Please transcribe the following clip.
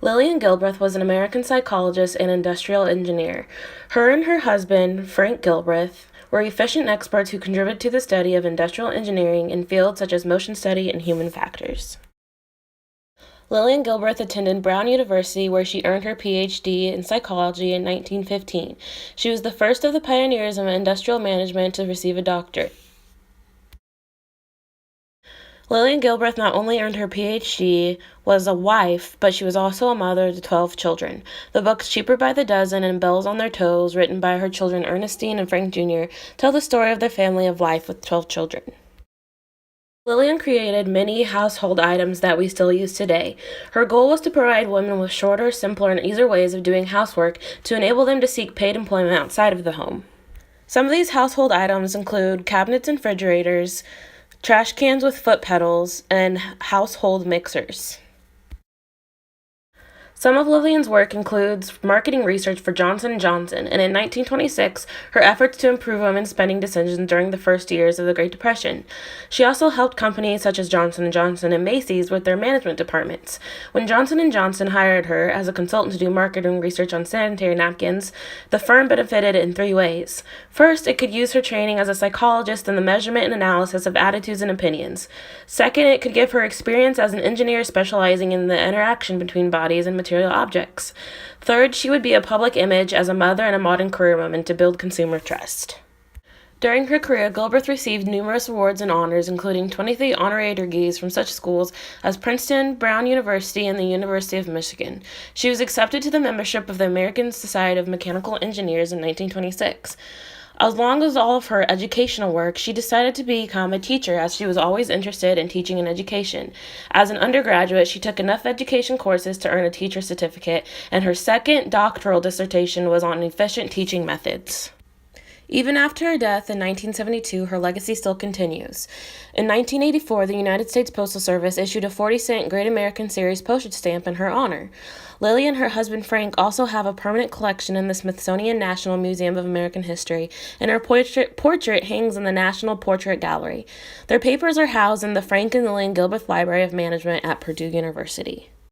Lillian Gilbreth was an American psychologist and industrial engineer. Her and her husband, Frank Gilbreth, were efficient experts who contributed to the study of industrial engineering in fields such as motion study and human factors. Lillian Gilbreth attended Brown University, where she earned her Ph.D. in psychology in 1915. She was the first of the pioneers of industrial management to receive a doctorate. Lillian Gilbreth not only earned her Ph.D., was a wife, but she was also a mother to 12 children. The books Cheaper by the Dozen and Bells on Their Toes, written by her children Ernestine and Frank Jr., tell the story of their family of life with 12 children. Lillian created many household items that we still use today. Her goal was to provide women with shorter, simpler, and easier ways of doing housework to enable them to seek paid employment outside of the home. Some of these household items include cabinets and refrigerators, trash cans with foot pedals, and household mixers. Some of Lillian's work includes marketing research for Johnson & Johnson, and in 1926, her efforts to improve women's spending decisions during the first years of the Great Depression. She also helped companies such as Johnson & Johnson and Macy's with their management departments. When Johnson & Johnson hired her as a consultant to do marketing research on sanitary napkins, the firm benefited in 3 ways. First, it could use her training as a psychologist in the measurement and analysis of attitudes and opinions. Second, it could give her experience as an engineer specializing in the interaction between bodies and material objects. Third, she would be a public image as a mother and a modern career woman to build consumer trust. During her career, Gilbreth received numerous awards and honors, including 23 honorary degrees from such schools as Princeton, Brown University, and the University of Michigan. She was accepted to the membership of the American Society of Mechanical Engineers in 1926. Along with all of her educational work, she decided to become a teacher as she was always interested in teaching and education. As an undergraduate, she took enough education courses to earn a teacher's certificate, and her second doctoral dissertation was on efficient teaching methods. Even after her death in 1972, her legacy still continues. In 1984, the United States Postal Service issued a 40-cent Great American Series postage stamp in her honor. Lily and her husband Frank also have a permanent collection in the Smithsonian National Museum of American History, and her portrait hangs in the National Portrait Gallery. Their papers are housed in the Frank and Lillian Gilbreth Library of Management at Purdue University.